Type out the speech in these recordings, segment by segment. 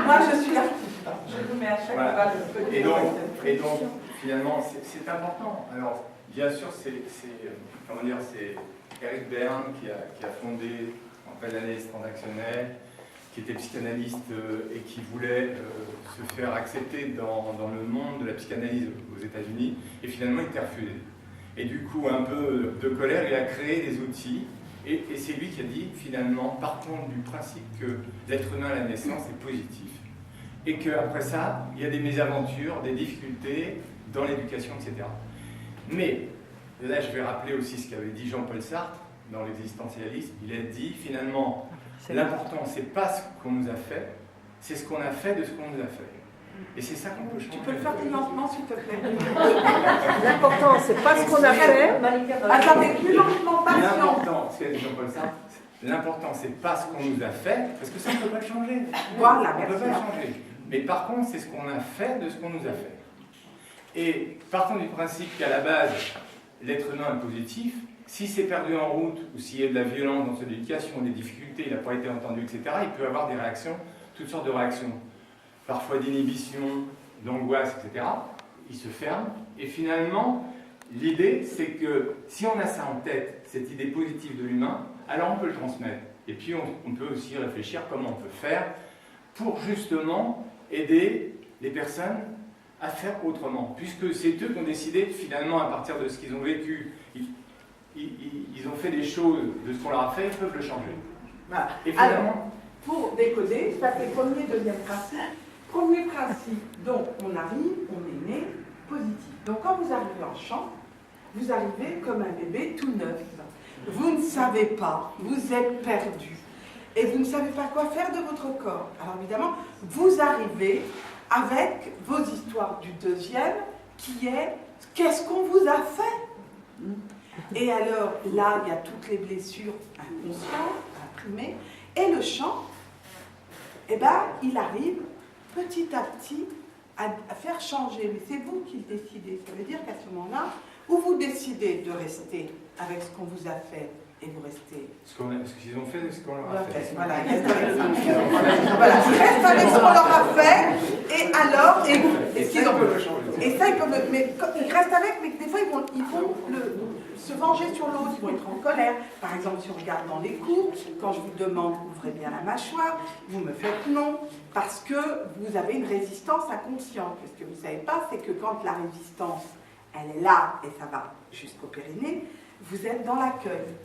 Moi, je suis l'artiste. Je vous mets à chaque fois le petit. Et donc, finalement, c'est important. Alors, bien sûr, c'est Eric Berne qui a fondé l'analyse transactionnelle, qui était psychanalyste et qui voulait se faire accepter dans le monde de la psychanalyse aux États-Unis, et finalement il était refusé. Et du coup, un peu de colère, il a créé des outils, et c'est lui qui a dit finalement, partons du principe que l'être humain à la naissance est positif, et qu'après ça, il y a des mésaventures, des difficultés dans l'éducation, etc. Mais, là je vais rappeler aussi ce qu'avait dit Jean-Paul Sartre dans l'existentialisme. Il a dit finalement, l'important c'est pas ce qu'on nous a fait, c'est ce qu'on a fait de ce qu'on nous a fait. Et c'est ça qu'on peut changer. Tu peux le faire plus lentement s'il te plaît. L'important c'est pas ce qu'on a fait. Attendez, plus lentement, pas l'important, ce qu'a dit Jean-Paul Sartre, l'important c'est pas ce qu'on nous a fait, parce que ça on ne peut pas le changer. Voilà, on ne peut pas le changer. Mais par contre, c'est ce qu'on a fait de ce qu'on nous a fait. Et partons du principe qu'à la base, l'être humain est positif. Si c'est perdu en route, ou s'il y a de la violence dans son éducation, des difficultés, il n'a pas été entendu, etc., il peut avoir des réactions, toutes sortes de réactions. Parfois d'inhibition, d'angoisse, etc. Il se ferme. Et finalement, l'idée, c'est que si on a ça en tête, cette idée positive de l'humain, alors on peut le transmettre. Et puis on peut aussi réfléchir comment on peut faire pour justement aider les personnes à faire autrement. Puisque c'est eux qui ont décidé, finalement, à partir de ce qu'ils ont vécu, ils ont fait des choses de ce qu'on leur a fait, ils peuvent le changer. Voilà. Et finalement, alors, pour décoder, ça fait premier, deuxième principe. Premier principe, donc on arrive, on est né positif. Donc quand vous arrivez en champ, vous arrivez comme un bébé tout neuf. Vous ne savez pas, vous êtes perdu. Et vous ne savez pas quoi faire de votre corps. Alors évidemment, vous arrivez avec vos histoires du deuxième, qui est « qu'est-ce qu'on vous a fait ?» Et alors, là, il y a toutes les blessures inconscientes, imprimées, et le chant, eh ben, il arrive petit à petit à faire changer. Mais c'est vous qui le décidez. Ça veut dire qu'à ce moment-là, ou vous décidez de rester avec ce qu'on vous a fait, et vous restez... ce qu'ils ont fait, ce qu'on leur a fait. Voilà, ils restent avec ce qu'on leur a fait, et alors... Et ça, ils peuvent le changer. Et ça, ils peuvent... Mais ils restent avec, mais des fois, ils vont se venger sur l'autre, ils vont être en colère. Par exemple, si on regarde dans les cours, quand je vous demande ouvrez bien la mâchoire, vous me faites non, parce que vous avez une résistance inconsciente. Ce que vous ne savez pas, c'est que quand la résistance, elle est là, et ça va jusqu'au périnée, vous êtes dans l'accueil.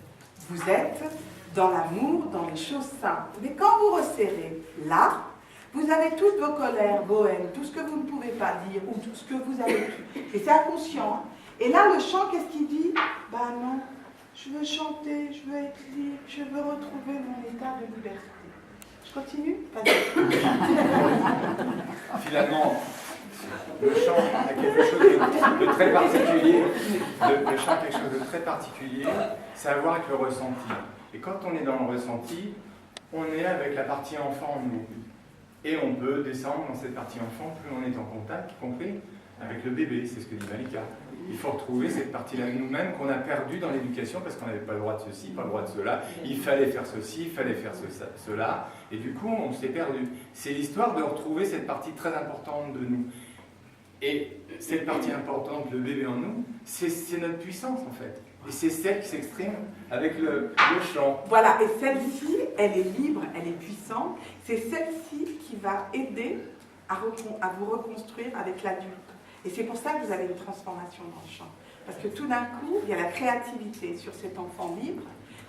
Vous êtes dans l'amour, dans les choses simples. Mais quand vous resserrez là, vous avez toutes vos colères, vos haines, tout ce que vous ne pouvez pas dire, ou tout ce que vous avez pu. Et c'est inconscient. Et là, le chant, qu'est-ce qu'il dit? Ben non, je veux chanter, je veux être libre, je veux retrouver mon état de liberté. Je continue? Finalement, le chant a quelque chose de très particulier. Le chant a quelque chose de très particulier, c'est à voir avec le ressenti. Et quand on est dans le ressenti, on est avec la partie enfant en nous. Et on peut descendre dans cette partie enfant, plus on est en contact, y compris avec le bébé, c'est ce que dit Malika. Il faut retrouver cette partie-là de nous-mêmes qu'on a perdue dans l'éducation parce qu'on n'avait pas le droit de ceci, pas le droit de cela. Il fallait faire ceci, il fallait faire cela. Et du coup, on s'est perdu. C'est l'histoire de retrouver cette partie très importante de nous. Et cette partie importante, le bébé en nous, c'est notre puissance en fait. Et c'est celle qui s'exprime avec le chant. Voilà, et celle-ci, elle est libre, elle est puissante. C'est celle-ci qui va aider à vous reconstruire avec l'adulte. Et c'est pour ça que vous avez une transformation dans le chant. Parce que tout d'un coup, il y a la créativité sur cet enfant libre.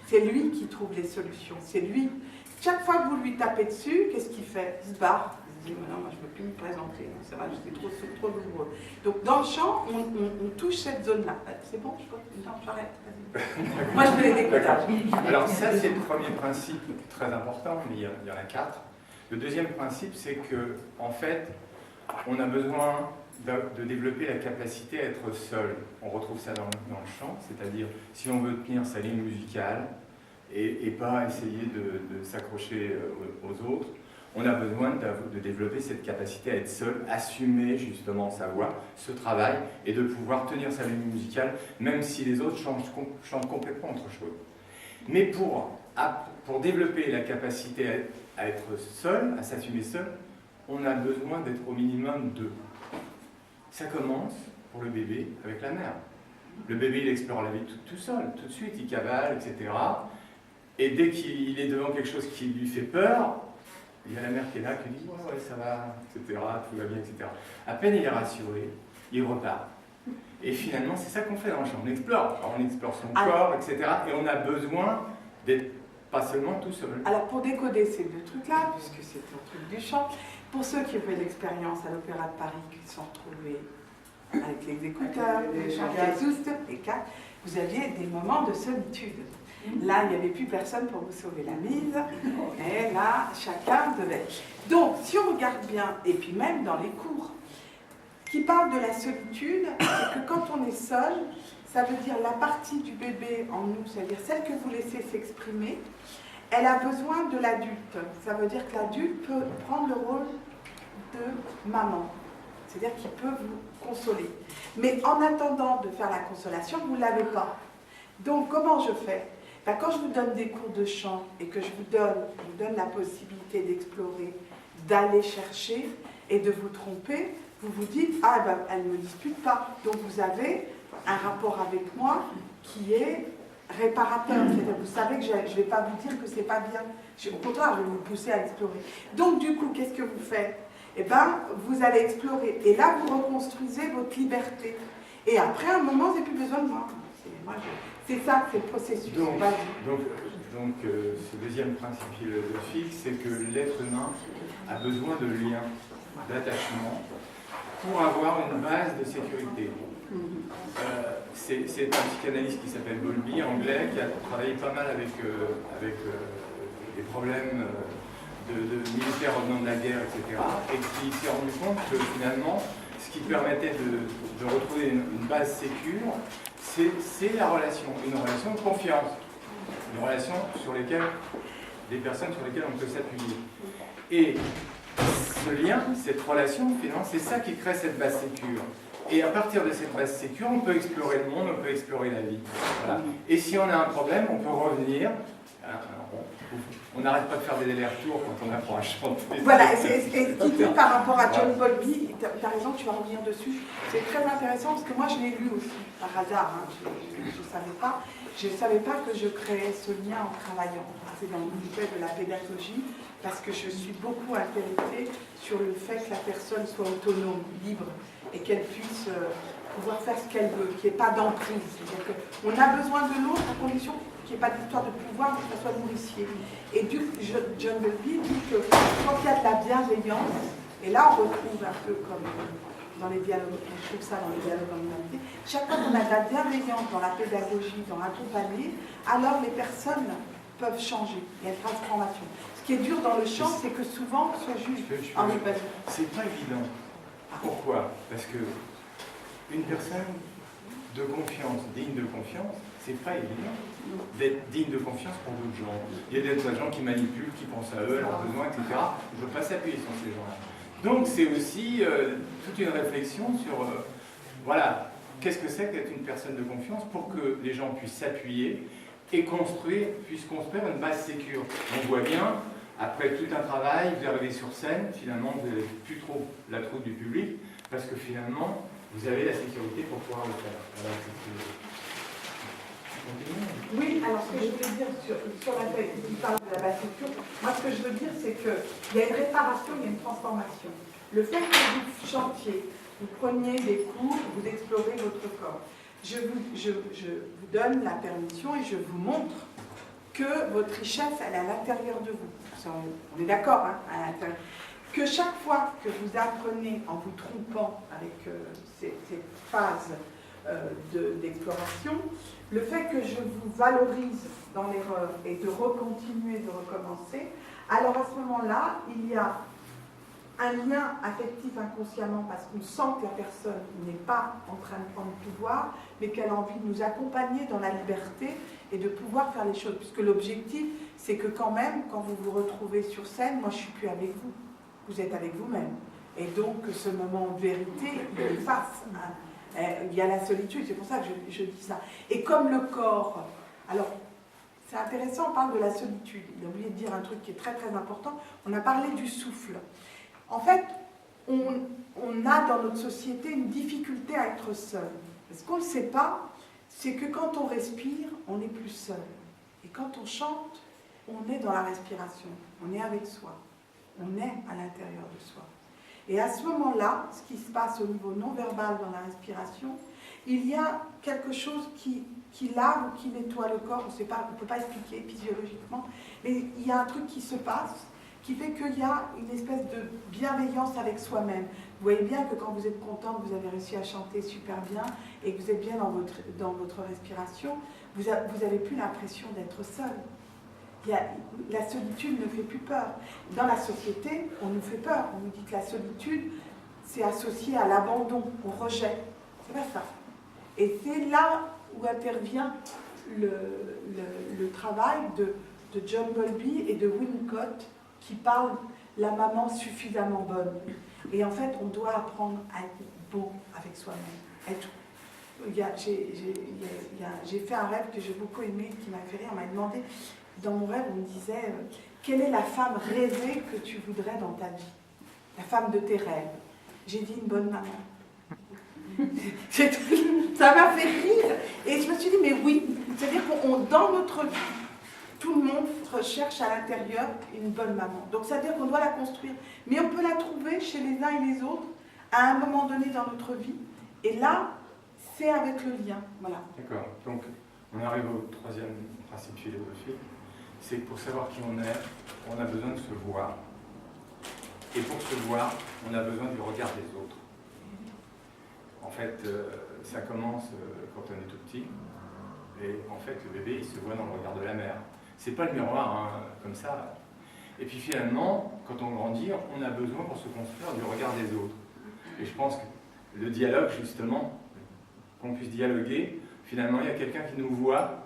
C'est lui qui trouve les solutions. C'est lui. Chaque fois que vous lui tapez dessus, qu'est-ce qu'il fait? Il se barre. Il dit, non, moi je ne veux plus me présenter. C'est vrai, c'est trop douloureux. Donc dans le chant, on touche cette zone-là. C'est bon, non, j'arrête. Moi je fais les décodages. Alors ça, c'est le premier principe très important, mais il y en a 4. Le deuxième principe, c'est que, en fait, on a besoin de développer la capacité à être seul. On retrouve ça dans le chant, c'est-à-dire si on veut tenir sa ligne musicale et pas essayer de s'accrocher aux autres, on a besoin de développer cette capacité à être seul, assumer justement sa voix, ce travail, et de pouvoir tenir sa ligne musicale, même si les autres chantent complètement autre chose. Mais pour pour développer la capacité à être seul, à s'assumer seul, on a besoin d'être au minimum 2. Ça commence, pour le bébé, avec la mère. Le bébé, il explore la vie tout seul, tout de suite, il cavale, etc. Et dès qu'il est devant quelque chose qui lui fait peur, il y a la mère qui est là, qui dit « ouais, ça va, etc., tout va bien, etc. » À peine il est rassuré, il repart. Et finalement, c'est ça qu'on fait dans le champ. On explore son corps, etc. Et on a besoin d'être pas seulement tout seul. Alors, pour décoder ces 2 trucs-là, puisque c'est un truc du chant, pour ceux qui ont fait l'expérience à l'Opéra de Paris, qui se sont retrouvés avec les écouteurs, les chantiers tous, les 4, vous aviez des moments de solitude. Là, il n'y avait plus personne pour vous sauver la mise, et là, chacun devait. Donc, si on regarde bien, et puis même dans les cours, qui parlent de la solitude, c'est que quand on est seul, ça veut dire la partie du bébé en nous, c'est-à-dire celle que vous laissez s'exprimer, elle a besoin de l'adulte. Ça veut dire que l'adulte peut prendre le rôle de maman. C'est-à-dire qu'il peut vous consoler. Mais en attendant de faire la consolation, vous ne l'avez pas. Donc, comment je fais? Ben, quand je vous donne des cours de chant et que je vous donne la possibilité d'explorer, d'aller chercher et de vous tromper, vous vous dites, ah ben, elle ne me dispute pas. Donc, vous avez un rapport avec moi qui est réparateur. C'est-à-dire, vous savez que je ne vais pas vous dire que c'est pas bien. Au contraire, je vais vous pousser à explorer. Donc, du coup, qu'est-ce que vous faites? Eh bien, vous allez explorer. Et là, vous reconstruisez votre liberté. Et après, à un moment, vous n'avez plus besoin de moi. C'est ça, c'est le processus. Donc, ce deuxième principe philosophique, c'est que l'être humain a besoin de liens, d'attachement, pour avoir une base de sécurité. C'est un psychanalyste qui s'appelle Bowlby, anglais, qui a travaillé pas mal avec des problèmes de militaires revenant de la guerre, etc. Et qui s'est rendu compte que finalement, ce qui permettait de retrouver une base sécure, c'est la relation, une relation de confiance, une relation sur lesquelles, des personnes sur lesquelles on peut s'appuyer. Et ce lien, cette relation, finalement, c'est ça qui crée cette base sécure. Et à partir de cette base sécure, on peut explorer le monde, on peut explorer la vie. Voilà. Et si on a un problème, on peut revenir. On n'arrête pas de faire des allers-retours quand on apprend à chanter. Voilà, et qui dit par rapport à John Bowlby, tu as raison, tu vas revenir dessus. C'est très intéressant parce que moi je l'ai lu aussi, par hasard. Hein. Je ne savais pas que je créais ce lien en travaillant. C'est dans l'univers de la pédagogie, parce que je suis beaucoup intéressée sur le fait que la personne soit autonome, libre, et qu'elle puisse pouvoir faire ce qu'elle veut, qu'il n'y ait pas d'emprise. On a besoin de l'autre à condition qu'il n'y ait pas d'histoire de pouvoir, que ce soit nourricier. Et John Bowlby dit que quand il y a de la bienveillance, et là on retrouve un peu comme dans les dialogues, je trouve ça dans les dialogues en humanité, chaque fois qu'on a de la bienveillance dans la pédagogie, dans l'accompagner, alors les personnes peuvent changer, il y a une transformation. Ce qui est dur dans le chant, c'est que souvent on se juge. C'est pas évident. Pourquoi? Parce que une personne de confiance, digne de confiance, c'est pas évident d'être digne de confiance pour d'autres gens. Il y a des gens qui manipulent, qui pensent à eux, à leurs besoins, etc. On ne peut pas s'appuyer sur ces gens-là. Donc c'est aussi toute une réflexion sur, voilà, qu'est-ce que c'est qu'être une personne de confiance pour que les gens puissent s'appuyer et puissent construire une base sécure. On voit bien, après tout un travail, vous arrivez sur scène, finalement vous n'avez plus trop la troupe du public, parce que finalement, vous avez la sécurité pour pouvoir le faire. Voilà, oui, alors ce que je voulais dire sur la feuille, qui parle de la base sécure, moi ce que je veux dire c'est qu'il y a une réparation, il y a une transformation. Le fait que vous chantiez, vous preniez des cours, vous explorez votre corps. Je vous donne la permission et je vous montre que votre richesse, elle est à l'intérieur de vous. On est d'accord, hein, à l'intérieur. Que chaque fois que vous apprenez en vous trompant avec ces phases d'exploration, le fait que je vous valorise dans l'erreur et de recontinuer, de recommencer, alors à ce moment-là, il y a un lien affectif inconsciemment parce qu'on sent que la personne n'est pas en train de prendre le pouvoir, mais qu'elle a envie de nous accompagner dans la liberté et de pouvoir faire les choses. Puisque l'objectif, c'est que quand même, quand vous vous retrouvez sur scène, moi je ne suis plus avec vous. Vous êtes avec vous-même. Et donc, ce moment de vérité, il est face. Il y a la solitude, c'est pour ça que je dis ça. Et comme le corps, alors, c'est intéressant, on parle de la solitude. Il a oublié de dire un truc qui est très très important. On a parlé du souffle. En fait, on a dans notre société une difficulté à être seul. Ce qu'on ne sait pas, c'est que quand on respire, on n'est plus seul. Et quand on chante, on est dans la respiration, on est avec soi, on est à l'intérieur de soi. Et à ce moment-là, ce qui se passe au niveau non-verbal dans la respiration, il y a quelque chose qui lave ou qui nettoie le corps, on ne peut pas expliquer physiologiquement, mais il y a un truc qui se passe qui fait qu'il y a une espèce de bienveillance avec soi-même. Vous voyez bien que quand vous êtes content, que vous avez réussi à chanter super bien et que vous êtes bien dans votre respiration, vous n'avez plus l'impression d'être seul. La solitude ne fait plus peur. Dans la société, on nous fait peur. On nous dit que la solitude, c'est associé à l'abandon, au rejet. C'est pas ça. Et c'est là où intervient le travail de John Bowlby et de Winnicott qui parlent la maman suffisamment bonne. Et en fait, on doit apprendre à être beau avec soi-même. J'ai fait un rêve que j'ai beaucoup aimé, qui m'a fait rire. On m'a demandé, dans mon rêve, on me disait quelle est la femme rêvée que tu voudrais dans ta vie? La femme de tes rêves. J'ai dit une bonne maman. Ça m'a fait rire. Et je me suis dit, mais oui, c'est-à-dire qu'on dans notre vie, tout le monde recherche à l'intérieur une bonne maman. Donc ça veut dire qu'on doit la construire. Mais on peut la trouver chez les uns et les autres à un moment donné dans notre vie. Et là, c'est avec le lien. Voilà. D'accord. Donc on arrive au troisième principe philosophique. C'est que pour savoir qui on est, on a besoin de se voir. Et pour se voir, on a besoin du regard des autres. En fait, ça commence quand on est tout petit. Et en fait, le bébé, il se voit dans le regard de la mère. C'est pas le miroir, hein, comme ça. Et puis finalement, quand on grandit, on a besoin pour se construire du regard des autres. Et je pense que le dialogue, justement, qu'on puisse dialoguer, finalement, il y a quelqu'un qui nous voit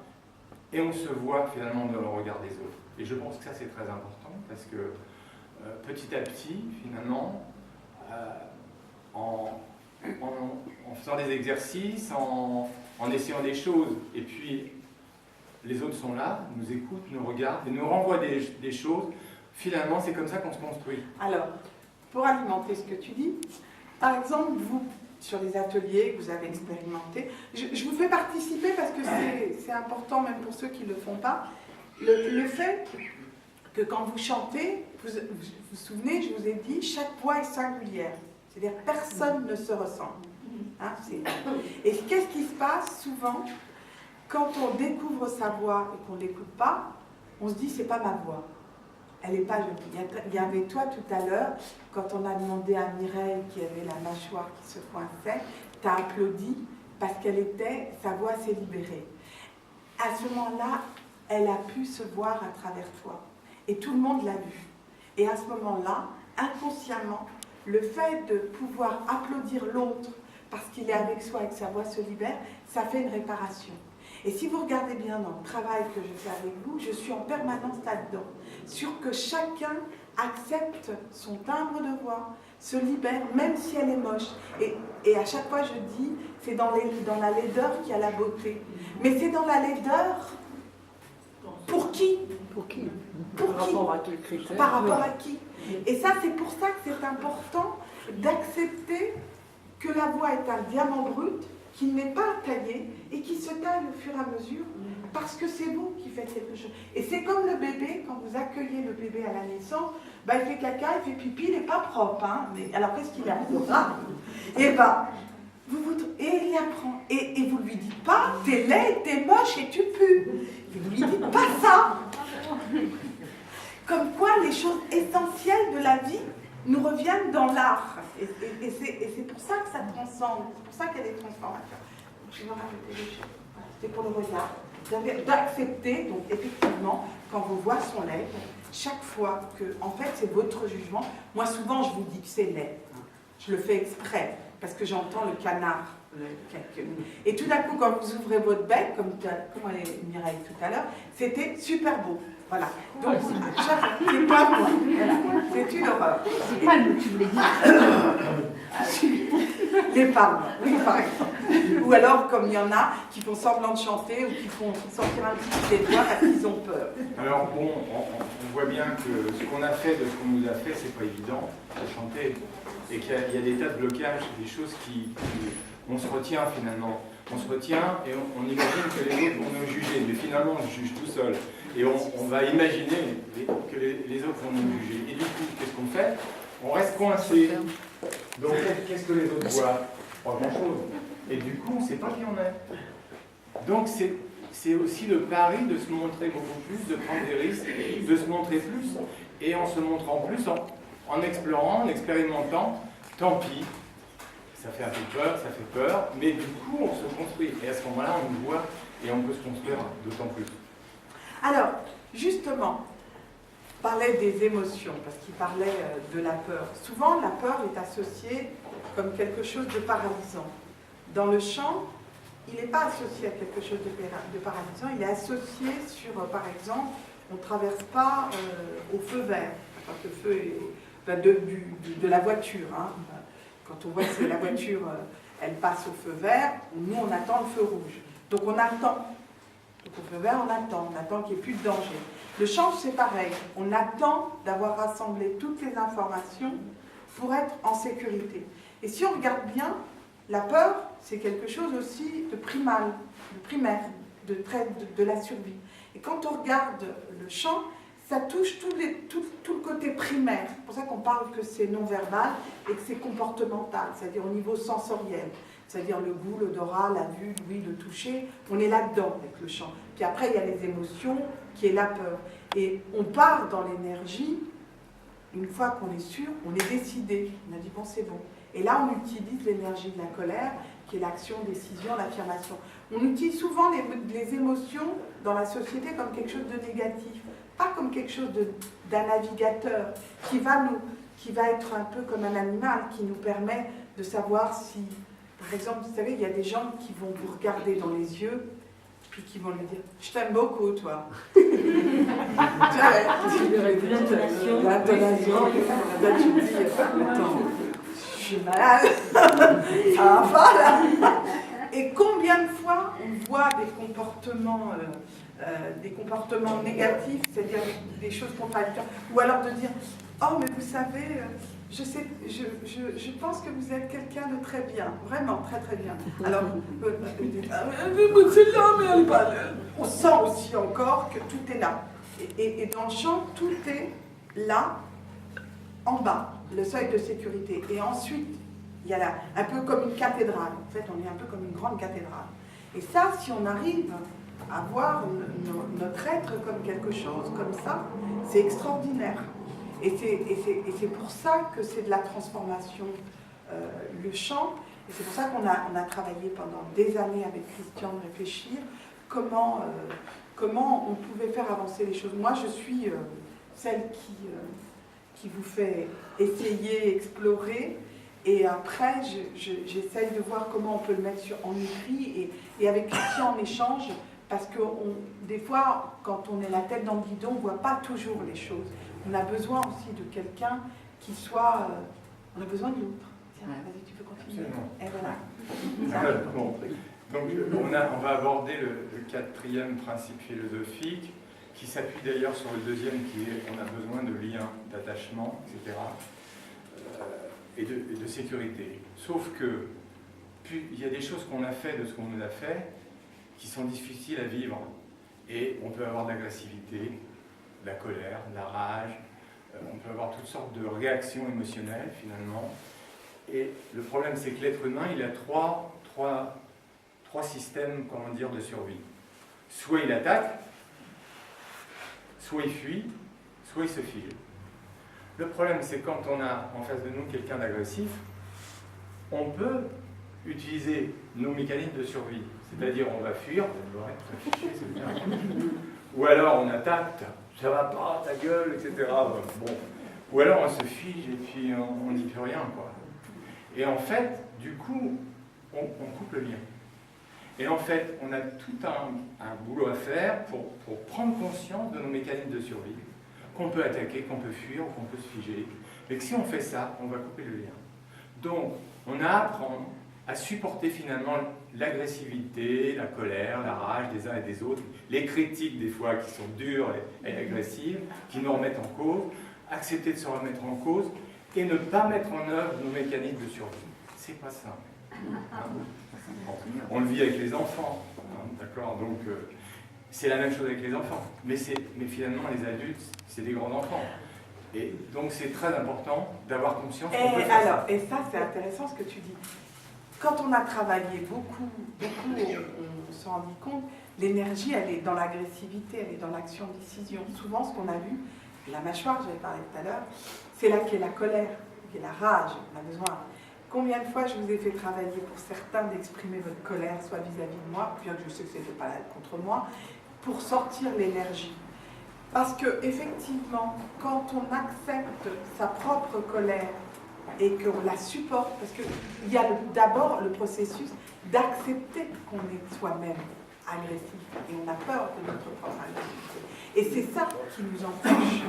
et on se voit finalement dans le regard des autres. Et je pense que ça, c'est très important parce que petit à petit, finalement, en faisant des exercices, en essayant des choses, et puis les autres sont là, nous écoutent, nous regardent et nous renvoient des choses. Finalement, c'est comme ça qu'on se construit. Alors, pour alimenter ce que tu dis, par exemple, vous, sur les ateliers que vous avez expérimentés, je vous fais participer parce que c'est important, même pour ceux qui ne le font pas, le fait que quand vous chantez, vous vous souvenez, je vous ai dit, chaque voix est singulière. C'est-à-dire personne ne se ressemble. Hein, et qu'est-ce qui se passe souvent quand on découvre sa voix et qu'on ne l'écoute pas? On se dit, c'est pas ma voix. Elle n'est pas jolie. Il y avait toi tout à l'heure, quand on a demandé à Mireille qui avait la mâchoire qui se coinçait, tu as applaudi parce sa voix s'est libérée. À ce moment-là, elle a pu se voir à travers toi. Et tout le monde l'a vu. Et à ce moment-là, inconsciemment, le fait de pouvoir applaudir l'autre parce qu'il est avec soi et que sa voix se libère, ça fait une réparation. Et si vous regardez bien dans le travail que je fais avec vous, je suis en permanence là-dedans, sur que chacun accepte son timbre de voix, se libère, même si elle est moche. Et à chaque fois, je dis, c'est dans la laideur qu'il y a la beauté. Mais c'est dans la laideur, pour qui? Pour qui? Pour Par qui? rapport à quel critère? Par rapport à qui? Et ça, c'est pour ça que c'est important d'accepter que la voix est un diamant brut, qui n'est pas taillé et qui se taille au fur et à mesure, parce que c'est vous qui faites quelque chose. Et c'est comme le bébé, quand vous accueillez le bébé à la naissance, il fait caca, il fait pipi, il n'est pas propre. Hein, mais alors qu'est-ce qu'il a? Et il apprend. Et vous lui dites pas, t'es laid, t'es moche et tu pues. Vous lui dites pas ça. Comme quoi les choses essentielles de la vie nous reviennent dans l'art. Et c'est pour ça que ça transcende, c'est pour ça qu'elle est transformateur. Je vais rajouter des choses. Voilà, c'était pour le regard. D'accepter, donc effectivement, quand vos voix sont laides, chaque fois que, en fait, c'est votre jugement. Moi, souvent, je vous dis que c'est laid. Je le fais exprès, parce que j'entends le canard. Et tout d'un coup, quand vous ouvrez votre bec, comme a Mireille tout à l'heure, c'était super beau. Voilà. Donc, c'est pas moi. Voilà. C'est une horreur. C'est pas le tu voulais dire. Les palmes, oui, par exemple. Ou alors, comme il y en a qui font semblant de chanter ou qui font sortir un petit peu des doigts parce qu'ils ont peur. Alors bon, on voit bien que ce qu'on a fait de ce qu'on nous a fait, c'est pas évident à chanter. Et qu'il y a des tas de blocages, des choses on se retient finalement. On se retient et on imagine que les autres vont nous juger. Mais finalement, on se juge tout seul. Et on va imaginer que les autres vont nous juger. Et du coup, qu'est-ce qu'on fait? On reste coincé. Donc, qu'est-ce que les autres voient? Pas grand-chose. Et du coup, on ne sait pas qui on est. Donc, c'est aussi le pari de se montrer beaucoup plus, de prendre des risques, de se montrer plus. Et en se montrant plus, en explorant, en expérimentant, tant pis. Ça fait un peu peur, ça fait peur. Mais du coup, on se construit. Et à ce moment-là, on nous voit et on peut se construire d'autant plus. Alors, justement, on parlait des émotions, parce qu'il parlait de la peur. Souvent, la peur est associée comme quelque chose de paralysant. Dans le chant, il n'est pas associé à quelque chose de paralysant, il est associé sur, par exemple, on ne traverse pas au feu vert, quand le feu est de la voiture. Hein. Quand on voit que la voiture, elle passe au feu vert, nous, on attend le feu rouge. Donc, on attend. Donc au feu vert, on attend qu'il n'y ait plus de danger. Le chant, c'est pareil. On attend d'avoir rassemblé toutes les informations pour être en sécurité. Et si on regarde bien, la peur, c'est quelque chose aussi de primal, de primaire, de la survie. Et quand on regarde le chant, ça touche tout le côté primaire. C'est pour ça qu'on parle que c'est non-verbal et que c'est comportemental, c'est-à-dire au niveau sensoriel. C'est-à-dire le goût, l'odorat, la vue, l'ouïe, le toucher, on est là-dedans avec le chant. Puis après, il y a les émotions, qui est la peur. Et on part dans l'énergie, une fois qu'on est sûr, on est décidé. On a dit, bon, c'est bon. Et là, on utilise l'énergie de la colère, qui est l'action, décision, l'affirmation. On utilise souvent les émotions dans la société comme quelque chose de négatif, pas comme quelque chose d'un navigateur qui va être un peu comme un animal, qui nous permet de savoir si... Par exemple, vous savez, il y a des gens qui vont vous regarder dans les yeux, puis qui vont lui dire « Je t'aime beaucoup, toi. » L'intonation. L'intonation. Là, tu te dis « Attends, je suis malade. Ça va pas, là. » Et combien de fois on voit des comportements négatifs, c'est-à-dire des choses contradictoires, ou alors de dire « Oh, mais vous savez... je pense que vous êtes quelqu'un de très bien, vraiment très très bien. » Alors, c'est là, mais elle est pas là. On sent aussi encore que tout est là. Et dans le chant, tout est là, en bas, le seuil de sécurité. Et ensuite, il y a là, un peu comme une cathédrale. En fait, on est un peu comme une grande cathédrale. Et ça, si on arrive à voir notre être comme quelque chose, comme ça, c'est extraordinaire. Et c'est pour ça que c'est de la transformation, le chant. Et c'est pour ça qu'on a travaillé pendant des années avec Christian de réfléchir comment on pouvait faire avancer les choses. Moi, je suis celle qui vous fait essayer, explorer. Et après, j'essaye de voir comment on peut le mettre en écrit. Et avec Christian, on échange. Parce que des fois, quand on est la tête dans le guidon, on ne voit pas toujours les choses. On a besoin aussi de quelqu'un qui soit... on a besoin de l'autre. Tiens, vas-y, tu peux continuer. Et voilà. Bon. Donc, on va aborder le quatrième principe philosophique, qui s'appuie d'ailleurs sur le deuxième, qui est on a besoin de liens, d'attachement, etc. Et de sécurité. Sauf que, il y a des choses qu'on a fait de ce qu'on nous a fait, qui sont difficiles à vivre. Et on peut avoir de l'agressivité, de la colère, de la rage, on peut avoir toutes sortes de réactions émotionnelles finalement. Et le problème, c'est que l'être humain, il a trois systèmes, comment dire, de survie. Soit il attaque, soit il fuit, soit il se fige. Le problème, c'est quand on a en face de nous quelqu'un d'agressif, on peut utiliser nos mécanismes de survie. C'est-à-dire, on va fuir, ou alors on attaque, ça va pas, ta gueule, etc. Bon. Ou alors on se fige et puis on n'y peut rien, quoi. Et en fait, du coup, on coupe le lien. Et en fait, on a tout un boulot à faire pour prendre conscience de nos mécanismes de survie, qu'on peut attaquer, qu'on peut fuir, ou qu'on peut se figer. Mais que si on fait ça, on va couper le lien. Donc, on a à apprendre à supporter finalement l'agressivité, la colère, la rage des uns et des autres, les critiques des fois qui sont dures et agressives, qui nous remettent en cause, accepter de se remettre en cause et ne pas mettre en œuvre nos mécanismes de survie. C'est pas simple. On le vit avec les enfants, d'accord? Donc, c'est la même chose avec les enfants. Mais finalement, les adultes, c'est des grands enfants. Et donc, c'est très important d'avoir conscience qu'on peut faire ça. Et ça, c'est intéressant ce que tu dis. Quand on a travaillé beaucoup, on s'est rendu compte, l'énergie, elle est dans l'agressivité, elle est dans l'action-décision. Souvent, ce qu'on a vu, la mâchoire, j'avais parlé tout à l'heure, c'est là qu'est la colère, qu'est la rage, on a besoin. Combien de fois je vous ai fait travailler pour certains d'exprimer votre colère, soit vis-à-vis de moi, bien que je sais que ce n'était pas là contre moi, pour sortir l'énergie. Parce que effectivement, quand on accepte sa propre colère et qu'on la supporte, parce qu'il y a d'abord le processus d'accepter qu'on est soi-même agressif et on a peur de notre propre agressivité. Et c'est ça qui nous empêche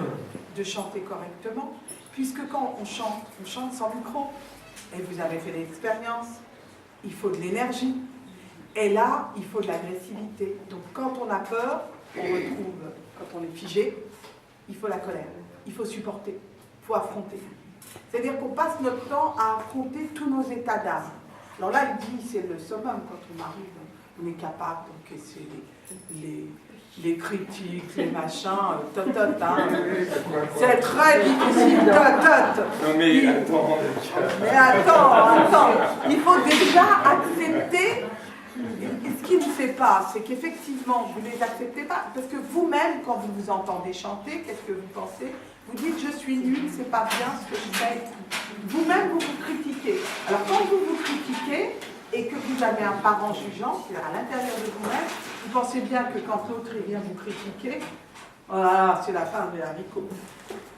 de chanter correctement, puisque quand on chante sans micro. Et vous avez fait l'expérience, il faut de l'énergie. Et là, il faut de l'agressivité. Donc quand on a peur, on retrouve, quand on est figé, il faut la colère, il faut supporter, il faut affronter. C'est-à-dire qu'on passe notre temps à affronter tous nos états d'âme. Alors là, il dit, c'est le summum quand on arrive, on est capable d'encaisser les critiques, les machins, c'est très difficile, Non mais attends, mais attends, il faut déjà accepter. Ce qui ne fait pas, c'est qu'effectivement, vous ne les acceptez pas, parce que vous-même, quand vous vous entendez chanter, qu'est-ce que vous pensez? Vous dites, je suis nul, c'est pas bien ce que je fais. Vous-même, vous vous critiquez. Alors quand vous vous critiquez, et que vous avez un parent jugeant, c'est-à-dire à l'intérieur de vous-même, vous pensez bien que quand l'autre vient vous critiquer, voilà, c'est la fin de l'haricot.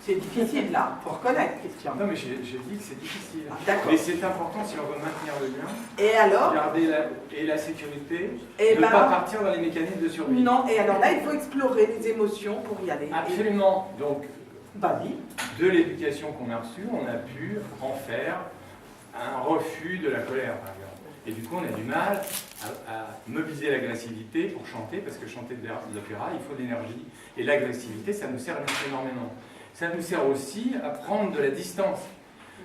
C'est difficile là, pour reconnaître, Christian. Non mais j'ai dit que c'est difficile. D'accord. Mais c'est important si on veut maintenir le lien. Et alors garder la sécurité, et ne pas partir dans les mécanismes de survie. Non, et alors là, il faut explorer les émotions pour y aller. Absolument. Donc, vas-y. De l'éducation qu'on a reçue, on a pu en faire un refus de la colère, par exemple. Et du coup, on a du mal à mobiliser l'agressivité pour chanter, parce que chanter de l'opéra, il faut de l'énergie. Et l'agressivité, ça nous sert énormément. Ça nous sert aussi à prendre de la distance.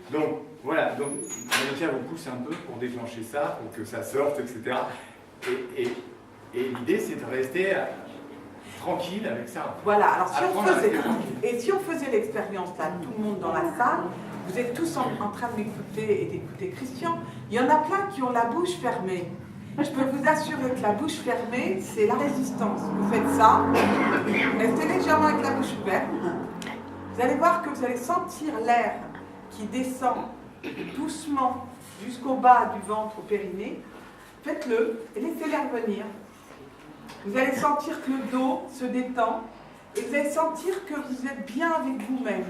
Donc, voilà. Donc, Monica vous pousse un peu pour déclencher ça, pour que ça sorte, etc. Et l'idée, c'est de rester tranquille avec ça. Voilà. Alors, si on faisait l'expérience, là, tout le monde dans la salle, vous êtes tous en train de m'écouter et d'écouter Christian. Il y en a plein qui ont la bouche fermée. Je peux vous assurer que la bouche fermée, c'est la résistance. Vous faites ça, restez légèrement avec la bouche ouverte. Vous allez voir que vous allez sentir l'air qui descend doucement jusqu'au bas du ventre, au périnée. Faites-le et laissez l'air venir. Vous allez sentir que le dos se détend et vous allez sentir que vous êtes bien avec vous-même.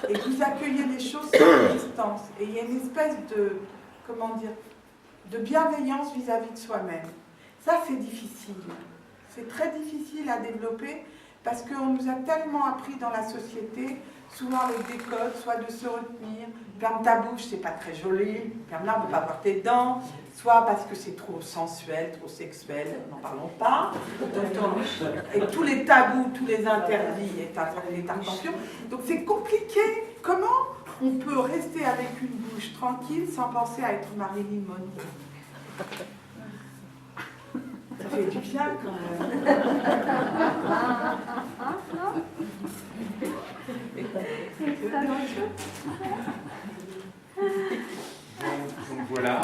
Et que vous accueillez les choses sans distance. Et il y a une espèce de, comment dire, de bienveillance vis-à-vis de soi-même. Ça, c'est difficile. C'est très difficile à développer parce qu'on nous a tellement appris dans la société, souvent avec des codes, soit de se retenir, ferme ta bouche, c'est pas très joli, ferme-la, on ne peut pas voir tes dents, soit parce que c'est trop sensuel, trop sexuel, n'en parlons pas. Et tous les tabous, tous les interdits, les attention. Donc c'est compliqué. Comment on peut rester avec une bouche tranquille sans penser à être Marilyn Monroe? Ça fait du bien quand même. Donc voilà.